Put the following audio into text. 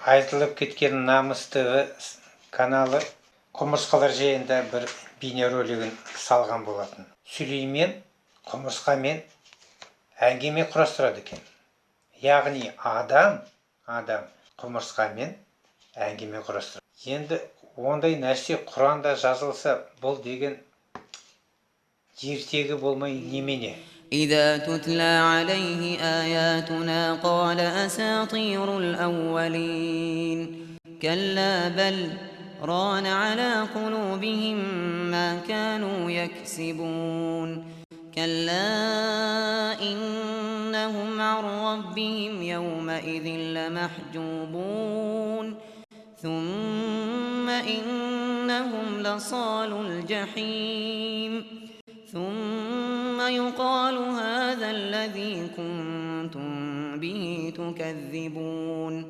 айтылып кеткен намыстығы каналы құмырсқалар жайында бір бейнеролигін салған болатын. Сүлеймен құмырсқамен әңгіме құрастырады екен. Яғни адам құмырсқамен әңгіме құрастырады. Енді ондай нәрсе Құранда жазылса, бұл деген ертегі болмай немене? إذا تتلى عليه آياتنا قال أساطير الأولين كلا بل ران على قلوبهم ما كانوا يكسبون كلا إنهم عن ربهم يومئذ لمحجوبون ثم إنهم لصالو الجحيم ثم يقال هذا الذي كنتم به تكذبون